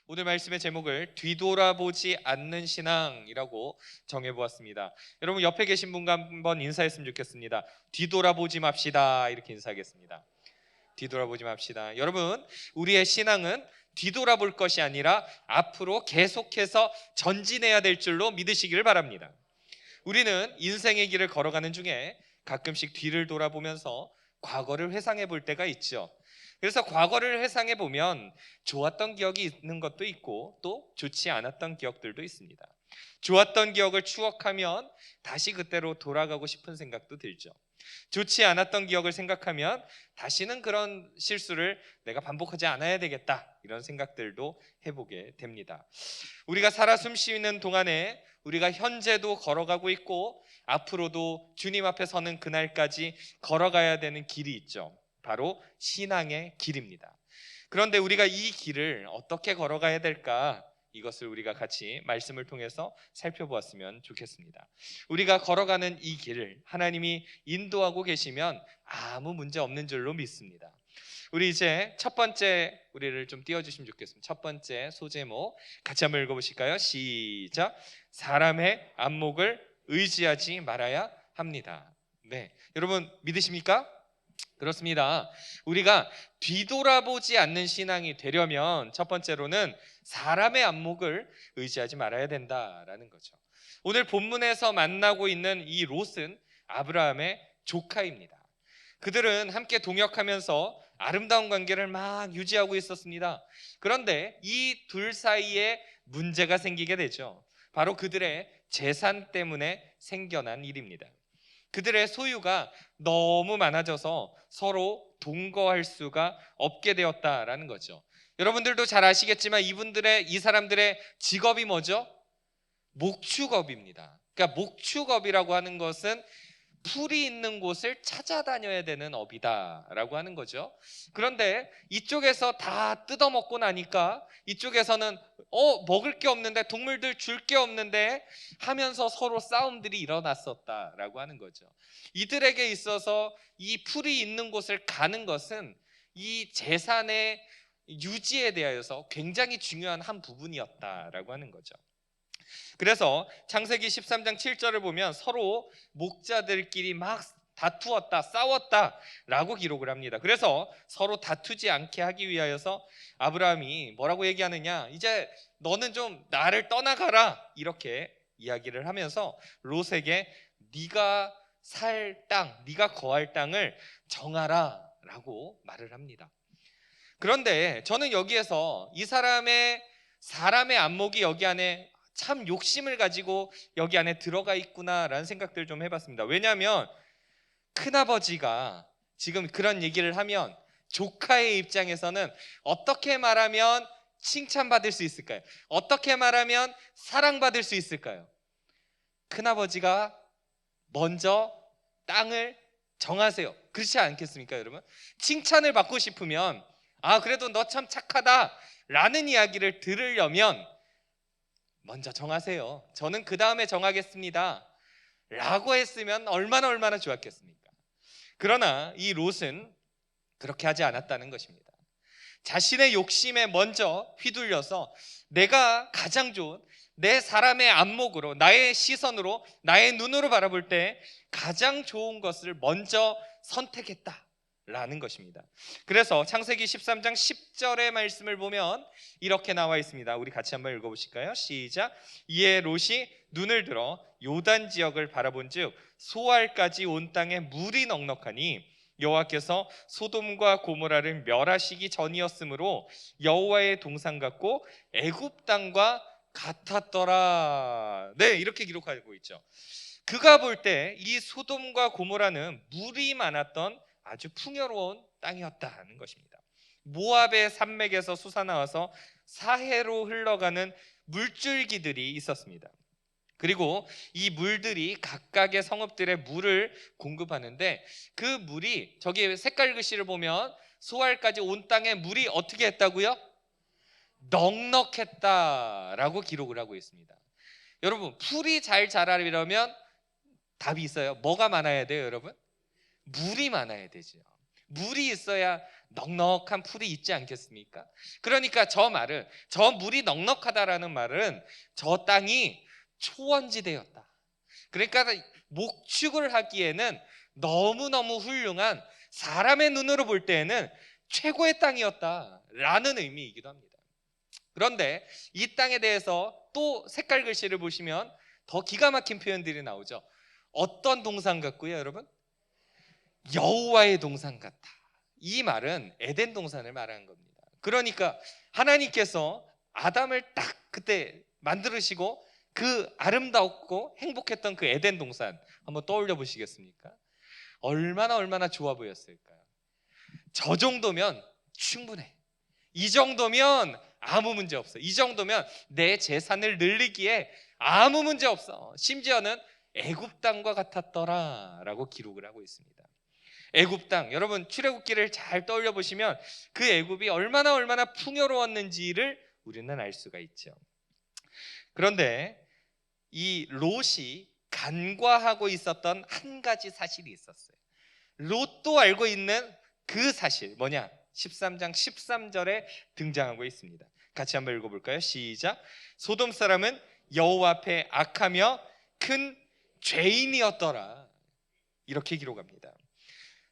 오늘 말씀의 제목을 뒤돌아보지 않는 신앙이라고 정해보았습니다. 여러분 옆에 계신 분과 한번 인사했으면 좋겠습니다. 뒤돌아보지 맙시다. 이렇게 인사하겠습니다. 뒤돌아보지 맙시다. 여러분, 우리의 신앙은 뒤돌아볼 것이 아니라 앞으로 계속해서 전진해야 될 줄로 믿으시기를 바랍니다. 우리는 인생의 길을 걸어가는 중에 가끔씩 뒤를 돌아보면서 과거를 회상해 볼 때가 있죠. 그래서 과거를 회상해 보면 좋았던 기억이 있는 것도 있고 또 좋지 않았던 기억들도 있습니다. 좋았던 기억을 추억하면 다시 그때로 돌아가고 싶은 생각도 들죠. 좋지 않았던 기억을 생각하면 다시는 그런 실수를 내가 반복하지 않아야 되겠다, 이런 생각들도 해보게 됩니다. 우리가 살아 숨쉬는 동안에 우리가 현재도 걸어가고 있고 앞으로도 주님 앞에 서는 그날까지 걸어가야 되는 길이 있죠. 바로 신앙의 길입니다. 그런데 우리가 이 길을 어떻게 걸어가야 될까? 이것을 우리가 같이 말씀을 통해서 살펴보았으면 좋겠습니다. 우리가 걸어가는 이 길을 하나님이 인도하고 계시면 아무 문제 없는 줄로 믿습니다. 우리 이제 첫 번째 우리를 좀 띄워주시면 좋겠습니다. 첫 번째 소제목 같이 한번 읽어보실까요? 시작. 사람의 안목을 의지하지 말아야 합니다. 네, 여러분 믿으십니까? 그렇습니다. 우리가 뒤돌아보지 않는 신앙이 되려면 첫 번째로는 사람의 안목을 의지하지 말아야 된다라는 거죠. 오늘 본문에서 만나고 있는 이 롯은 아브라함의 조카입니다. 그들은 함께 동역하면서 아름다운 관계를 막 유지하고 있었습니다. 그런데 이 둘 사이에 문제가 생기게 되죠. 바로 그들의 재산 때문에 생겨난 일입니다. 그들의 소유가 너무 많아져서 서로 동거할 수가 없게 되었다라는 거죠. 여러분들도 잘 아시겠지만 이 사람들의 직업이 뭐죠? 목축업입니다. 그러니까 목축업이라고 하는 것은 풀이 있는 곳을 찾아다녀야 되는 업이다라고 하는 거죠. 그런데 이쪽에서 다 뜯어먹고 나니까 이쪽에서는 먹을 게 없는데, 동물들 줄 게 없는데 하면서 서로 싸움들이 일어났었다라고 하는 거죠. 이들에게 있어서 이 풀이 있는 곳을 가는 것은 이 재산의 유지에 대하여서 굉장히 중요한 한 부분이었다라고 하는 거죠. 그래서 창세기 13장 7절을 보면 서로 목자들끼리 막 다투었다, 싸웠다라고 기록을 합니다. 그래서 서로 다투지 않게 하기 위하여서 아브라함이 뭐라고 얘기하느냐, 이제 너는 좀 나를 떠나가라, 이렇게 이야기를 하면서 롯에게 네가 살 땅, 네가 거할 땅을 정하라라고 말을 합니다. 그런데 저는 여기에서 이 사람의 안목이 여기 안에 참 욕심을 가지고 여기 안에 들어가 있구나라는 생각들을 좀 해봤습니다. 왜냐하면 큰아버지가 지금 그런 얘기를 하면 조카의 입장에서는 어떻게 말하면 칭찬받을 수 있을까요? 어떻게 말하면 사랑받을 수 있을까요? 큰아버지가 먼저 땅을 정하세요. 그렇지 않겠습니까, 여러분? 칭찬을 받고 싶으면 그래도 너 참 착하다 라는 이야기를 들으려면 먼저 정하세요. 저는 그 다음에 정하겠습니다 라고 했으면 얼마나 좋았겠습니까? 그러나 이 롯은 그렇게 하지 않았다는 것입니다. 자신의 욕심에 먼저 휘둘려서 내가 가장 좋은 내 사람의 안목으로, 나의 시선으로, 나의 눈으로 바라볼 때 가장 좋은 것을 먼저 선택했다라는 것입니다. 그래서 창세기 13장 10절의 말씀을 보면 이렇게 나와 있습니다. 우리 같이 한번 읽어보실까요? 시작. 이에 롯이 눈을 들어 요단 지역을 바라본즉 소알까지 온 땅에 물이 넉넉하니 여호와께서 소돔과 고모라를 멸하시기 전이었으므로 여호와의 동산 같고 애굽 땅과 같았더라. 네, 이렇게 기록하고 있죠. 그가 볼 때 이 소돔과 고모라는 물이 많았던 아주 풍요로운 땅이었다는 것입니다. 모압의 산맥에서 솟아나와서 사해로 흘러가는 물줄기들이 있었습니다. 그리고 이 물들이 각각의 성읍들에 물을 공급하는데 그 물이 저기 색깔 글씨를 보면 소알까지 온 땅에 물이 어떻게 했다고요? 넉넉했다라고 기록을 하고 있습니다. 여러분, 풀이 잘 자라려면 답이 있어요. 뭐가 많아야 돼요, 여러분? 물이 많아야 되죠. 물이 있어야 넉넉한 풀이 있지 않겠습니까? 그러니까 저 물이 넉넉하다라는 말은 저 땅이 초원지대였다. 그러니까 목축을 하기에는 너무너무 훌륭한, 사람의 눈으로 볼 때에는 최고의 땅이었다라는 의미이기도 합니다. 그런데 이 땅에 대해서 또 색깔 글씨를 보시면 더 기가 막힌 표현들이 나오죠. 어떤 동산 같고요, 여러분? 여호와의 동산 같다. 이 말은 에덴 동산을 말하는 겁니다. 그러니까 하나님께서 아담을 딱 그때 만드시고 그 아름답고 행복했던 그 에덴 동산 한번 떠올려 보시겠습니까? 얼마나 좋아 보였을까요? 저 정도면 충분해. 이 정도면 아무 문제 없어. 이 정도면 내 재산을 늘리기에 아무 문제 없어. 심지어는 애굽 땅과 같았더라라고 기록을 하고 있습니다. 애굽 땅, 여러분 출애굽기를 잘 떠올려 보시면 그 애굽이 얼마나 풍요로웠는지를 우리는 알 수가 있죠. 그런데 이 롯이 간과하고 있었던 한 가지 사실이 있었어요. 롯도 알고 있는 그 사실 뭐냐? 13장 13절에 등장하고 있습니다. 같이 한번 읽어볼까요? 시작. 소돔 사람은 여호와 앞에 악하며 큰 죄인이었더라. 이렇게 기록합니다.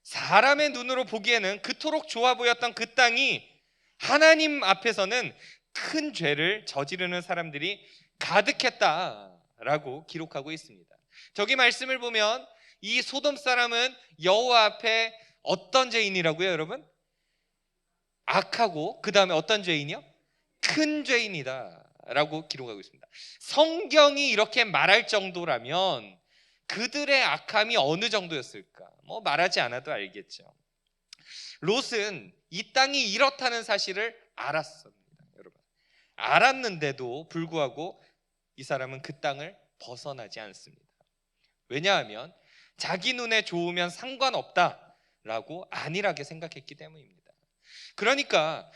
사람의 눈으로 보기에는 그토록 좋아 보였던 그 땅이 하나님 앞에서는 큰 죄를 저지르는 사람들이 가득했다라고 기록하고 있습니다. 저기 말씀을 보면 이 소돔 사람은 여호와 앞에 어떤 죄인이라고요, 여러분? 악하고 그 다음에 어떤 죄인이요? 큰 죄인이다 라고 기록하고 있습니다. 성경이 이렇게 말할 정도라면 그들의 악함이 어느 정도였을까? 뭐 말하지 않아도 알겠죠. 롯은 이 땅이 이렇다는 사실을 알았습니다, 여러분. 알았는데도 불구하고 이 사람은 그 땅을 벗어나지 않습니다. 왜냐하면 자기 눈에 좋으면 상관없다라고 안일하게 생각했기 때문입니다. 그러니까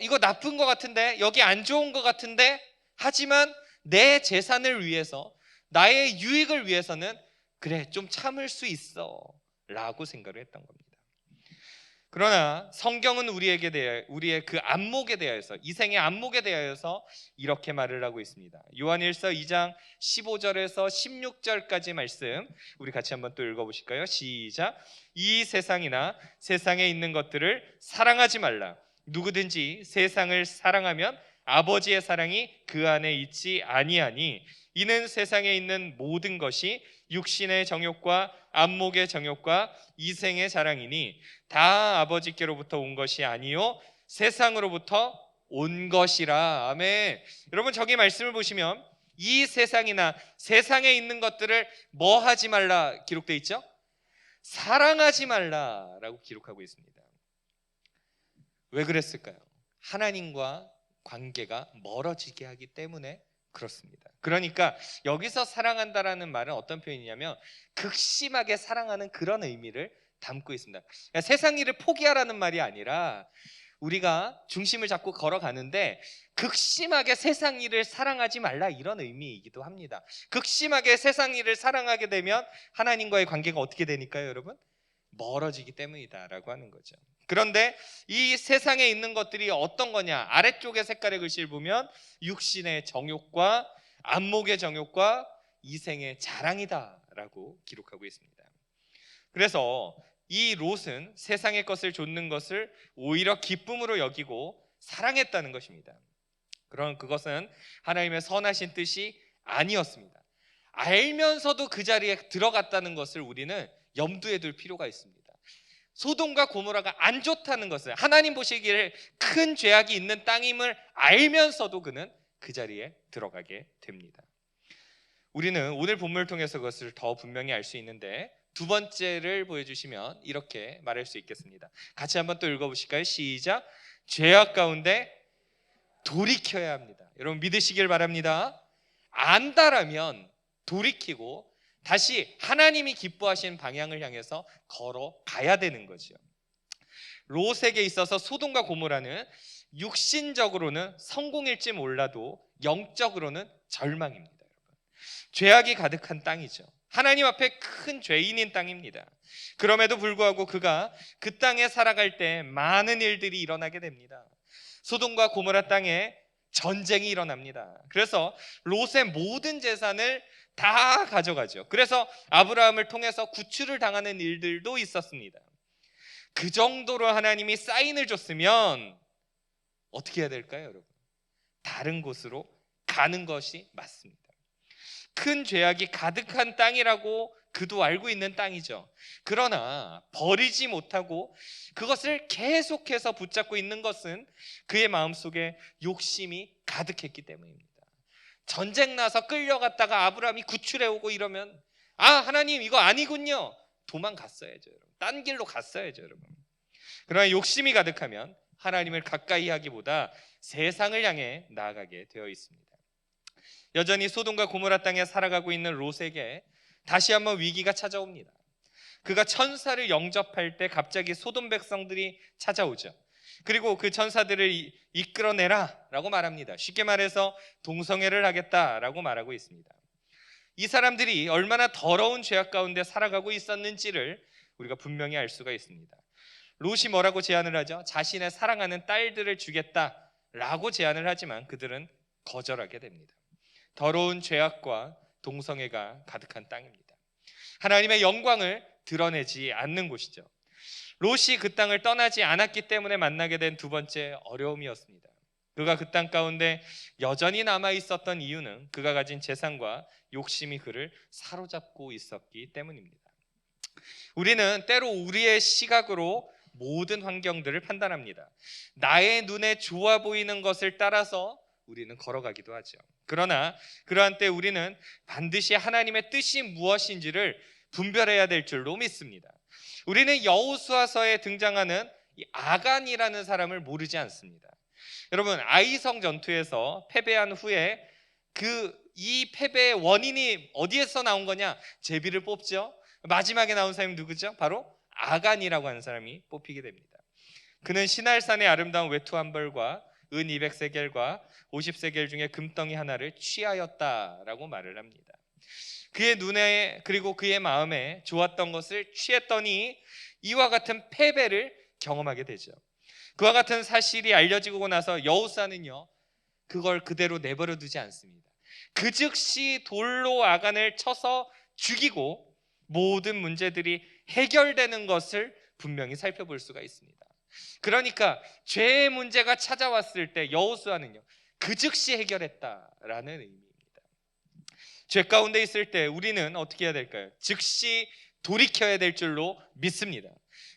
이거 나쁜 것 같은데, 여기 안 좋은 것 같은데, 하지만 내 재산을 위해서, 나의 유익을 위해서는 그래 좀 참을 수 있어 라고 생각을 했던 겁니다. 그러나 성경은 우리의 그 안목에 대하여서, 이생의 안목에 대하여서 이렇게 말을 하고 있습니다. 요한일서 2장 15절에서 16절까지 말씀 우리 같이 한번 또 읽어보실까요? 시작. 이 세상이나 세상에 있는 것들을 사랑하지 말라. 누구든지 세상을 사랑하면 아버지의 사랑이 그 안에 있지 아니하니, 이는 세상에 있는 모든 것이 육신의 정욕과 안목의 정욕과 이생의 자랑이니 다 아버지께로부터 온 것이 아니요 세상으로부터 온 것이라. 아멘. 여러분 저기 말씀을 보시면 이 세상이나 세상에 있는 것들을 뭐 하지 말라 기록되어 있죠? 사랑하지 말라라고 기록하고 있습니다. 왜 그랬을까요? 하나님과 관계가 멀어지게 하기 때문에 그렇습니다. 그러니까 여기서 사랑한다라는 말은 어떤 표현이냐면 극심하게 사랑하는 그런 의미를 담고 있습니다. 그러니까 세상 일을 포기하라는 말이 아니라 우리가 중심을 잡고 걸어가는데 극심하게 세상 일을 사랑하지 말라, 이런 의미이기도 합니다. 극심하게 세상 일을 사랑하게 되면 하나님과의 관계가 어떻게 되니까요, 여러분? 멀어지기 때문이다라고 하는 거죠. 그런데 이 세상에 있는 것들이 어떤 거냐? 아래쪽의 색깔의 글씨를 보면 육신의 정욕과 안목의 정욕과 이생의 자랑이다라고 기록하고 있습니다. 그래서 이 롯은 세상의 것을 좇는 것을 오히려 기쁨으로 여기고 사랑했다는 것입니다. 그런 그것은 하나님의 선하신 뜻이 아니었습니다. 알면서도 그 자리에 들어갔다는 것을 우리는 염두에 둘 필요가 있습니다. 소돔과 고모라가 안 좋다는 것을, 하나님 보시기에 큰 죄악이 있는 땅임을 알면서도 그는 그 자리에 들어가게 됩니다. 우리는 오늘 본문을 통해서 그것을 더 분명히 알 수 있는데 두 번째를 보여주시면 이렇게 말할 수 있겠습니다. 같이 한번 또 읽어보실까요? 시작. 죄악 가운데 돌이켜야 합니다. 여러분 믿으시길 바랍니다. 안다라면 돌이키고 다시 하나님이 기뻐하시는 방향을 향해서 걸어가야 되는 거죠. 롯에게 있어서 소돔과 고모라는 육신적으로는 성공일지 몰라도 영적으로는 절망입니다. 여러분. 죄악이 가득한 땅이죠. 하나님 앞에 큰 죄인인 땅입니다. 그럼에도 불구하고 그가 그 땅에 살아갈 때 많은 일들이 일어나게 됩니다. 소돔과 고모라 땅에 전쟁이 일어납니다. 그래서 롯의 모든 재산을 다 가져가죠. 그래서 아브라함을 통해서 구출을 당하는 일들도 있었습니다. 그 정도로 하나님이 사인을 줬으면 어떻게 해야 될까요, 여러분? 다른 곳으로 가는 것이 맞습니다. 큰 죄악이 가득한 땅이라고 그도 알고 있는 땅이죠. 그러나 버리지 못하고 그것을 계속해서 붙잡고 있는 것은 그의 마음속에 욕심이 가득했기 때문입니다. 전쟁 나서 끌려갔다가 아브라함이 구출해오고 이러면 하나님 이거 아니군요. 도망갔어야죠, 여러분. 딴 길로 갔어야죠, 여러분. 그러나 욕심이 가득하면 하나님을 가까이 하기보다 세상을 향해 나아가게 되어 있습니다. 여전히 소돔과 고모라 땅에 살아가고 있는 롯에게 다시 한번 위기가 찾아옵니다. 그가 천사를 영접할 때 갑자기 소돔 백성들이 찾아오죠. 그리고 그 천사들을 이끌어내라 라고 말합니다. 쉽게 말해서 동성애를 하겠다라고 말하고 있습니다. 이 사람들이 얼마나 더러운 죄악 가운데 살아가고 있었는지를 우리가 분명히 알 수가 있습니다. 롯이 뭐라고 제안을 하죠? 자신의 사랑하는 딸들을 주겠다라고 제안을 하지만 그들은 거절하게 됩니다. 더러운 죄악과 동성애가 가득한 땅입니다. 하나님의 영광을 드러내지 않는 곳이죠. 롯이 그 땅을 떠나지 않았기 때문에 만나게 된 두 번째 어려움이었습니다. 그가 그 땅 가운데 여전히 남아 있었던 이유는 그가 가진 재산과 욕심이 그를 사로잡고 있었기 때문입니다. 우리는 때로 우리의 시각으로 모든 환경들을 판단합니다. 나의 눈에 좋아 보이는 것을 따라서 우리는 걸어가기도 하죠. 그러나 그러한 때 우리는 반드시 하나님의 뜻이 무엇인지를 분별해야 될 줄로 믿습니다. 우리는 여호수아서에 등장하는 이 아간이라는 사람을 모르지 않습니다. 여러분, 아이성 전투에서 패배한 후에 이 패배의 원인이 어디에서 나온 거냐? 제비를 뽑죠. 마지막에 나온 사람이 누구죠? 바로 아간이라고 하는 사람이 뽑히게 됩니다. 그는 시날산의 아름다운 외투 한 벌과 은 200세겔과 50세겔 중에 금덩이 하나를 취하였다라고 말을 합니다. 그의 눈에 그리고 그의 마음에 좋았던 것을 취했더니 이와 같은 패배를 경험하게 되죠. 그와 같은 사실이 알려지고 나서 여호수아는요, 그걸 그대로 내버려 두지 않습니다. 그 즉시 돌로 아간을 쳐서 죽이고 모든 문제들이 해결되는 것을 분명히 살펴볼 수가 있습니다. 그러니까 죄의 문제가 찾아왔을 때 여호수아는요, 그 즉시 해결했다라는 의미입니다. 죄 가운데 있을 때 우리는 어떻게 해야 될까요? 즉시 돌이켜야 될 줄로 믿습니다.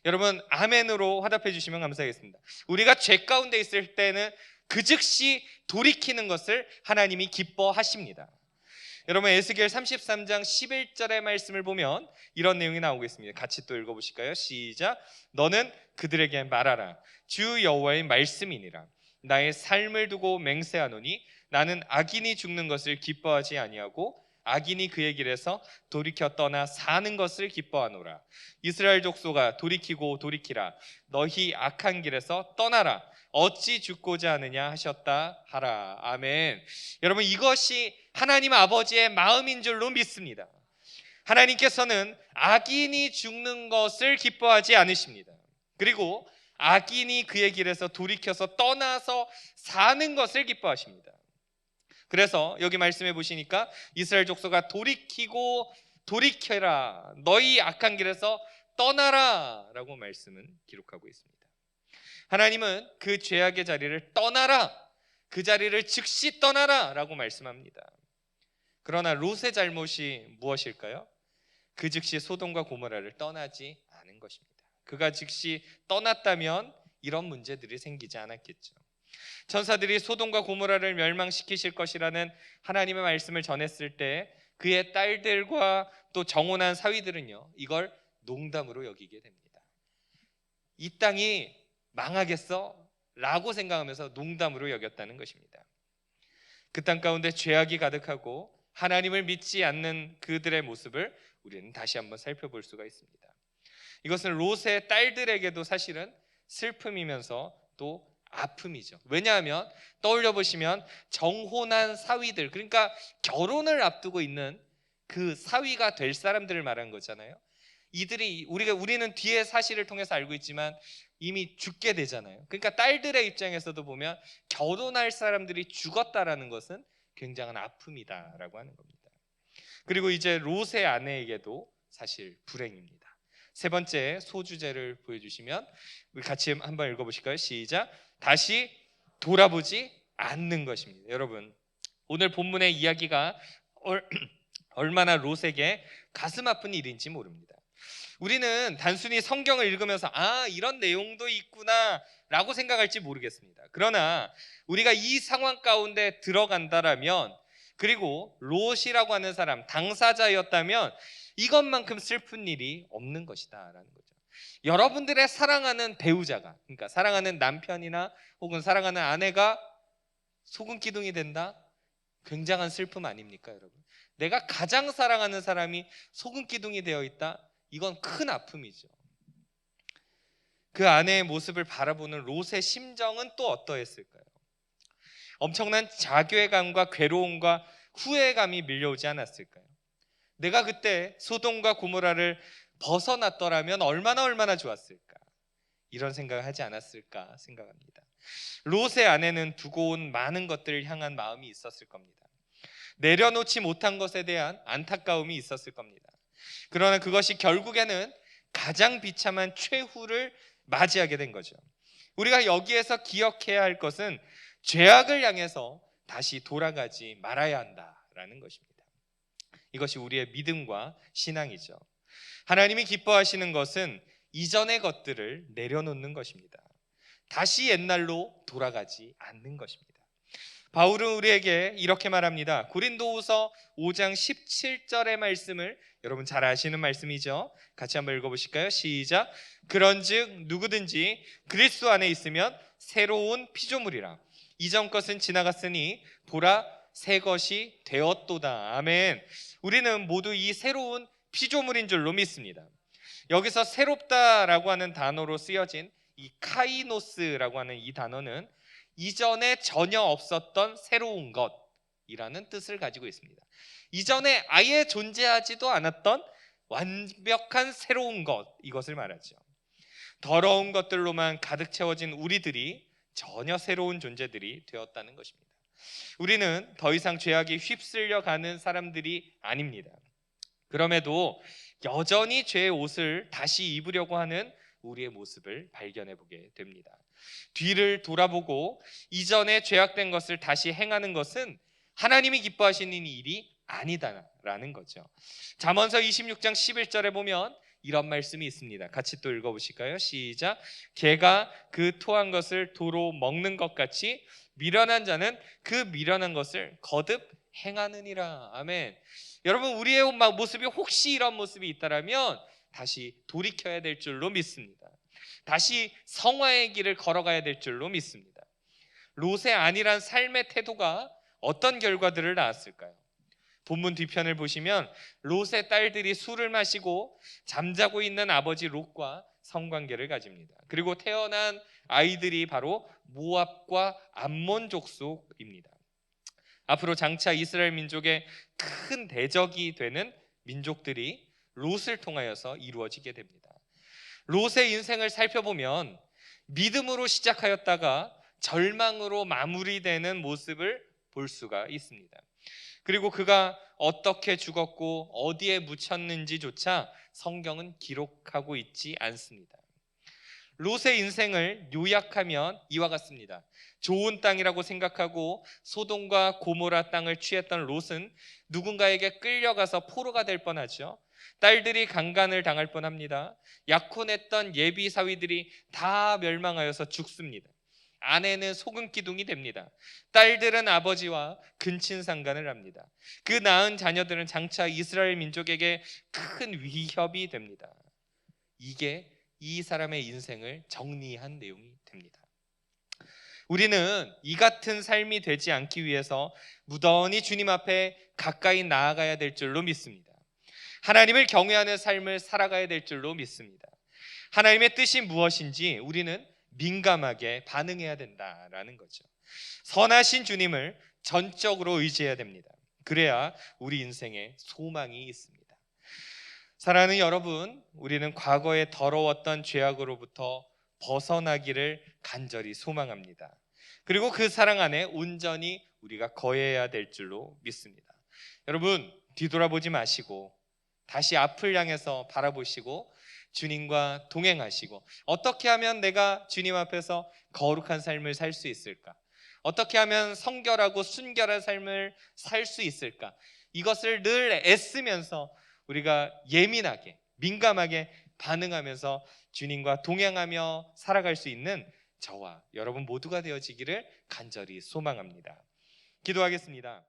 여러분, 아멘으로 화답해 주시면 감사하겠습니다. 우리가 죄 가운데 있을 때는 그 즉시 돌이키는 것을 하나님이 기뻐하십니다. 여러분, 에스겔 33장 11절의 말씀을 보면 이런 내용이 나오고 있습니다. 같이 또 읽어보실까요? 시작. 너는 그들에게 말하라. 주 여호와의 말씀이니라. 나의 삶을 두고 맹세하노니 나는 악인이 죽는 것을 기뻐하지 아니하고 악인이 그의 길에서 돌이켜 떠나 사는 것을 기뻐하노라. 이스라엘 족속아, 돌이키고 돌이키라. 너희 악한 길에서 떠나라. 어찌 죽고자 하느냐 하셨다 하라. 아멘. 여러분, 이것이 하나님 아버지의 마음인 줄로 믿습니다. 하나님께서는 악인이 죽는 것을 기뻐하지 않으십니다. 그리고 악인이 그의 길에서 돌이켜서 떠나서 사는 것을 기뻐하십니다. 그래서 여기 말씀해 보시니까 이스라엘 족속아, 돌이키고 돌이켜라. 너희 악한 길에서 떠나라 라고 말씀은 기록하고 있습니다. 하나님은 그 죄악의 자리를 떠나라, 그 자리를 즉시 떠나라 라고 말씀합니다. 그러나 롯의 잘못이 무엇일까요? 그 즉시 소돔과 고모라를 떠나지 않은 것입니다. 그가 즉시 떠났다면 이런 문제들이 생기지 않았겠죠. 천사들이 소돔과 고모라를 멸망시키실 것이라는 하나님의 말씀을 전했을 때 그의 딸들과 또 정혼한 사위들은요, 이걸 농담으로 여기게 됩니다. 이 땅이 망하겠어? 라고 생각하면서 농담으로 여겼다는 것입니다. 그 땅 가운데 죄악이 가득하고 하나님을 믿지 않는 그들의 모습을 우리는 다시 한번 살펴볼 수가 있습니다. 이것은 롯의 딸들에게도 사실은 슬픔이면서 또 아픔이죠. 왜냐하면 떠올려 보시면 정혼한 사위들, 그러니까 결혼을 앞두고 있는 그 사위가 될 사람들을 말하는 거잖아요. 이들이 우리는 뒤에 사실을 통해서 알고 있지만 이미 죽게 되잖아요. 그러니까 딸들의 입장에서도 보면 결혼할 사람들이 죽었다라는 것은 굉장한 아픔이다라고 하는 겁니다. 그리고 이제 롯의 아내에게도 사실 불행입니다. 세 번째 소주제를 보여주시면 우리 같이 한번 읽어보실까요? 시작. 다시 돌아보지 않는 것입니다. 여러분, 오늘 본문의 이야기가 얼마나 롯에게 가슴 아픈 일인지 모릅니다. 우리는 단순히 성경을 읽으면서 이런 내용도 있구나 라고 생각할지 모르겠습니다. 그러나 우리가 이 상황 가운데 들어간다라면, 그리고 롯이라고 하는 사람 당사자였다면 이것만큼 슬픈 일이 없는 것이다 라는 거죠. 여러분들의 사랑하는 배우자가, 그러니까 사랑하는 남편이나 혹은 사랑하는 아내가 소금 기둥이 된다? 굉장한 슬픔 아닙니까, 여러분? 내가 가장 사랑하는 사람이 소금 기둥이 되어 있다? 이건 큰 아픔이죠. 그 아내의 모습을 바라보는 롯의 심정은 또 어떠했을까요? 엄청난 자괴감과 괴로움과 후회감이 밀려오지 않았을까요? 내가 그때 소돔과 고모라를 벗어났더라면 얼마나 좋았을까? 이런 생각을 하지 않았을까 생각합니다. 롯의 아내는 두고 온 많은 것들을 향한 마음이 있었을 겁니다. 내려놓지 못한 것에 대한 안타까움이 있었을 겁니다. 그러나 그것이 결국에는 가장 비참한 최후를 맞이하게 된 거죠. 우리가 여기에서 기억해야 할 것은 죄악을 향해서 다시 돌아가지 말아야 한다라는 것입니다. 이것이 우리의 믿음과 신앙이죠. 하나님이 기뻐하시는 것은 이전의 것들을 내려놓는 것입니다. 다시 옛날로 돌아가지 않는 것입니다. 바울은 우리에게 이렇게 말합니다. 고린도후서 5장 17절의 말씀을 여러분 잘 아시는 말씀이죠. 같이 한번 읽어보실까요? 시작. 그런즉 누구든지 그리스도 안에 있으면 새로운 피조물이라. 이전 것은 지나갔으니 보라 새 것이 되었도다. 아멘. 우리는 모두 이 새로운 피조물인 줄로 믿습니다. 여기서 새롭다라고 하는 단어로 쓰여진 이 카이노스라고 하는 이 단어는 이전에 전혀 없었던 새로운 것이라는 뜻을 가지고 있습니다. 이전에 아예 존재하지도 않았던 완벽한 새로운 것, 이것을 말하죠. 더러운 것들로만 가득 채워진 우리들이 전혀 새로운 존재들이 되었다는 것입니다. 우리는 더 이상 죄악에 휩쓸려 가는 사람들이 아닙니다. 그럼에도 여전히 죄의 옷을 다시 입으려고 하는 우리의 모습을 발견해 보게 됩니다. 뒤를 돌아보고 이전에 죄악된 것을 다시 행하는 것은 하나님이 기뻐하시는 일이 아니다라는 거죠. 잠언서 26장 11절에 보면 이런 말씀이 있습니다. 같이 또 읽어보실까요? 시작. 개가 그 토한 것을 도로 먹는 것 같이 미련한 자는 그 미련한 것을 거듭 행하느니라. 아멘. 여러분, 우리의 모습이 혹시 이런 모습이 있다라면 다시 돌이켜야 될 줄로 믿습니다. 다시 성화의 길을 걸어가야 될 줄로 믿습니다. 롯의 안일한 삶의 태도가 어떤 결과들을 낳았을까요? 본문 뒤편을 보시면 롯의 딸들이 술을 마시고 잠자고 있는 아버지 롯과 성관계를 가집니다. 그리고 태어난 아이들이 바로 모압과 암몬 족속입니다. 앞으로 장차 이스라엘 민족의 큰 대적이 되는 민족들이 롯을 통하여서 이루어지게 됩니다. 롯의 인생을 살펴보면 믿음으로 시작하였다가 절망으로 마무리되는 모습을 볼 수가 있습니다. 그리고 그가 어떻게 죽었고 어디에 묻혔는지조차 성경은 기록하고 있지 않습니다. 롯의 인생을 요약하면 이와 같습니다. 좋은 땅이라고 생각하고 소돔과 고모라 땅을 취했던 롯은 누군가에게 끌려가서 포로가 될 뻔하죠. 딸들이 강간을 당할 뻔합니다. 약혼했던 예비 사위들이 다 멸망하여서 죽습니다. 아내는 소금 기둥이 됩니다. 딸들은 아버지와 근친상간을 합니다. 그 낳은 자녀들은 장차 이스라엘 민족에게 큰 위협이 됩니다. 이게 이 사람의 인생을 정리한 내용이 됩니다. 우리는 이 같은 삶이 되지 않기 위해서 무던히 주님 앞에 가까이 나아가야 될 줄로 믿습니다. 하나님을 경외하는 삶을 살아가야 될 줄로 믿습니다. 하나님의 뜻이 무엇인지 우리는 민감하게 반응해야 된다라는 거죠. 선하신 주님을 전적으로 의지해야 됩니다. 그래야 우리 인생에 소망이 있습니다. 사랑하는 여러분, 우리는 과거의 더러웠던 죄악으로부터 벗어나기를 간절히 소망합니다. 그리고 그 사랑 안에 온전히 우리가 거해야 될 줄로 믿습니다. 여러분, 뒤돌아보지 마시고 다시 앞을 향해서 바라보시고 주님과 동행하시고, 어떻게 하면 내가 주님 앞에서 거룩한 삶을 살 수 있을까? 어떻게 하면 성결하고 순결한 삶을 살 수 있을까? 이것을 늘 애쓰면서 우리가 예민하게, 민감하게 반응하면서 주님과 동행하며 살아갈 수 있는 저와 여러분 모두가 되어지기를 간절히 소망합니다. 기도하겠습니다.